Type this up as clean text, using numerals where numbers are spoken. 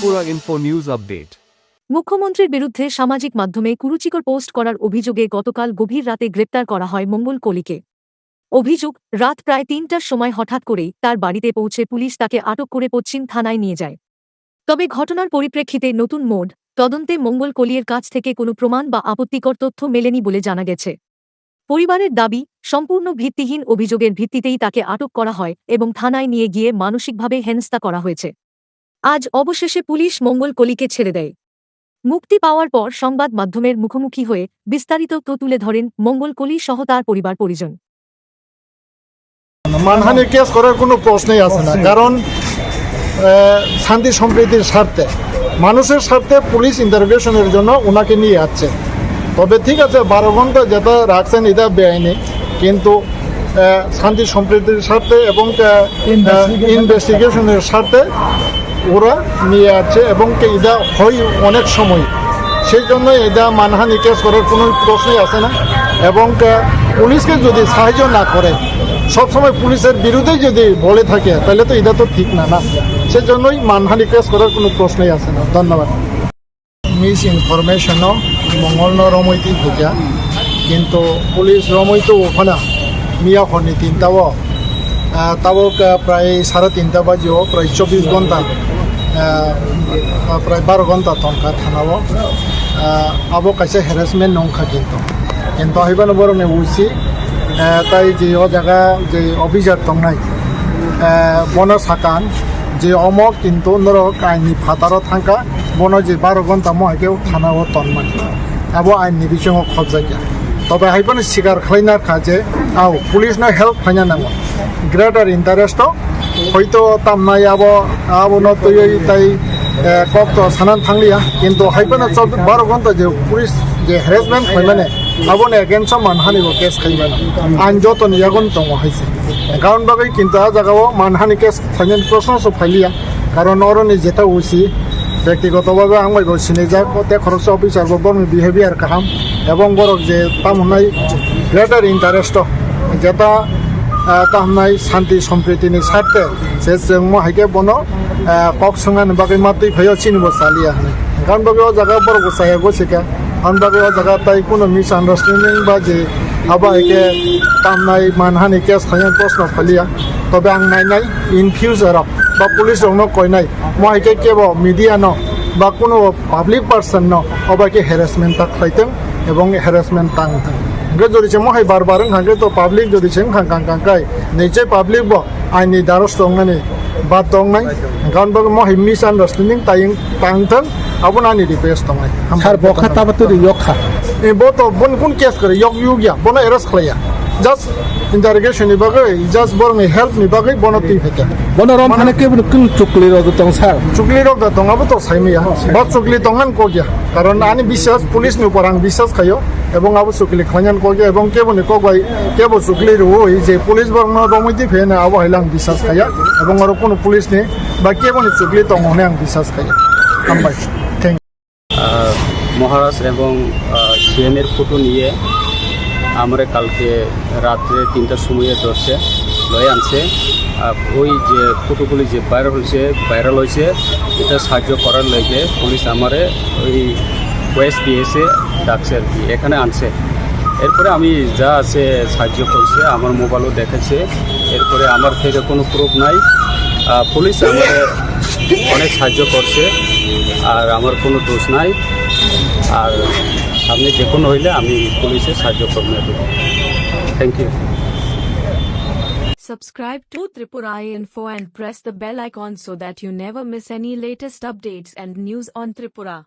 Tripura Info News Update. মুখ্যমন্ত্রীর বিরুদ্ধে সামাজিক মাধ্যমে কুরুচিকর পোস্ট করার অভিযোগে গতকাল গভীর রাতে গ্রেপ্তার করা হয় মঙ্গল কলিকে। অভিযোগ, রাত প্রায় ৩টার সময় হঠাৎ করেই তার বাড়িতে পৌঁছে পুলিশ তাকে আটক করে পশ্চিম থানায় নিয়ে যায়। তবে ঘটনার পরিপ্রেক্ষিতে নতুন মোড় তদন্তে মঙ্গল কলিয়ের কাছ থেকে কোনো প্রমাণ বা আপত্তিকর তথ্য মেলেনি বলে জানা গেছে। পরিবারের দাবি, সম্পূর্ণ ভিত্তিহীন অভিযোগের ভিত্তিতেই তাকে আটক করা হয় এবং থানায় নিয়ে গিয়ে মানসিকভাবে হেনস্থা করা হয়েছে। আজ অবশেষে পুলিশ মঙ্গল কলিকে ছেড়ে দেয়। মুক্তি পাওয়ার পর সংবাদ মাধ্যমের মুখোমুখি হয়ে বিস্তারিত তুলে ধরেন মঙ্গল কলি সহ তার পরিবার পরিজন। মানহানি কেস করার কোনো প্রশ্নই আসে না, কারণ শান্তি সম্প্রীতির স্বার্থে, মানুষের স্বার্থে পুলিশ ইন্টারভেশনের জন্য ওনাকে নিয়ে আসছে। তবে ঠিক আছে, 12 ঘন্টা যেটা রাখছেন এটা বেআইনি, কিন্তু শান্তি সম্প্রীতির স্বার্থে এবং ইনভেস্টিগেশনের স্বার্থে ওরা নিয়ে আসছে এবং এটা হয় অনেক সময়, সেই জন্য এটা মানহানি কেস করার কোনো প্রশ্নই আসে না। এবং পুলিশকে যদি সাহায্য না করে, সবসময় পুলিশের বিরুদ্ধে যদি বলে থাকে, তাহলে তো এটা তো ঠিক না, সেজন্যই মানহানি কেস করার কোনো প্রশ্নই আসে না। ধন্যবাদ। মিস ইনফরমেশনও মঙ্গল রমৈতি ভুজা, কিন্তু পুলিশ রমৈতো ওখানে মিয়া হনি 3টাও তাও প্রায় 3:30 বাজিও প্রায় 24 ঘন্টা প্রায় 12 ঘন্টা তনকা থানাও আবো কাছে হ্যারাসমেন্ট নংখা, কিন্তু হইবানো বরং বুঝছি তাই যে জায়গা যে অভিযোগ দংনাই বন সাকান যে অমক কিন্তু নরক আইনি ফাতারও থাকা বন যে 12 ঘন্টা মহাকেও থানাও তনমান আবো আইনি বিষয় খবজাইয়া। তবে হাইবানো স্বীকার খাইনার কাজে পুলিশ না হেল্প খাইনা নামো গ্রেটার ইন্টারেস্টও হয়তো তামনাই আবো নয় তাই কত সানান থাকলিয়া, কিন্তু হাইবানো 12 ঘন্টা যে পুলিশ যে হ্যারাসমেন্ট হয় মানে আবনে এগেন্স্ট মানহানিও কেস খাইবে না, আইন যত নিয়াগন দङ হয়েছে কারণ বাকি, কিন্তু আ জায়গাও মানহানি কেস ফাইনাল প্রশ্ন সব ফাইলিয়া, কারণ অরণি যেটা উচিত ব্যক্তিগতভাবে আঙাইব সিনেজাক খরচ অফিসার বরং বিহেভিয়ার কাহাম এবং বরক যে তামনাই গ্রেটার ইন্টারেস্ট যেটা তামনাই শান্তি সম্প্রীতিনি স্বার্থে সে হাইকে বন কক সঙ্গান বাকি মাতুই ভাইও চিনব চালিয়া হানে, কারণ বাকি ও জায়গা বড় গোসাইয়া গেছিকা, কারণ বাকি ও জায়গা তাই কোনো মিস আন্ডারস্ট্যান্ডিং বা যে আবার একে তামনাই মানহানি কেস খাইয়া প্রশ্ন ফালিয়া। তবে আং নাইনাই ইন ফিউচার বা পুলিশ কয় নাই মহাইকে কেব মিডিয়া বা কোনো পাবলিক পার্সন অবাকে হ্যারাসমেন্ট খাইতেন এবং হ্যারাসমেন্ট টাংতেন যদি মহাই বারবার হাঁকে তো পাবলিক যদি খাঙ্কাই নিচে পাবলিক আইনি দ্বারস্থ দংনানি বাদ দং নাই, কারণ মহাই মিস আন্ডারস্ট্যান্ডিং টাংতেন আবো নানি রিপেস দংনাই সার বখা তাবাতো ইয়খা এ বত বন কোন কেস করে ইউগিয়া বন এরেস্ট খাইয়া জাস্ট ইন্টারোগেশন নি বাগৈ জাস্ট বরং হেল্প নি বাগৈ বনতি ফেকে বনরম মানে কেবল কোন চুকলি রদ তং সার চুকলি রদ তং আবো তো সাইমিয়া বা চুকলি তংনান কোগিয়া, কারণ আনি বিশ্বাস পুলিশ নি উপর আং বিশ্বাস খাইও এবং আবো চুকলি খাইনান কোগিয়া এবং কেবনি কগৈ কেবো চুকলি রই যে পুলিশ বরং রমইতি ফেনা আবো হাইলাং বিশ্বাস খাইয়া এবং আর কোনো পুলিশ নি বা কেবনি চুকলি তং হনে আং বিশ্বাস খাইয়া আমবাই। থ্যাংক মহারাজ এবং সিএমের ফটো নিয়ে আমরা কালকে রাত্রে 3টার সময় ধরছে লয়ে আনছে। ওই যে ফটোগুলি যে ভাইরাল হয়েছে এটা সাহায্য করার লাগে পুলিশ আমারে ওই ওয়েস্ট দিয়েছে ডাকছে আর কি, এখানে আনছে। এরপরে আমি যা আছে সাহায্য করছে, আমার মোবাইলও দেখেছে। এরপরে আমার থেকে কোনো প্রুফ নাই, পুলিশ আমারে অনেক সাহায্য করছে আর আমার কোনো দোষ নাই। আর সামনে যে কোনো হইলে আমি পুলিশের সাহায্য করব। Thank you. Subscribe to Tripura Info and press the bell icon so that you never miss any latest updates and news on Tripura.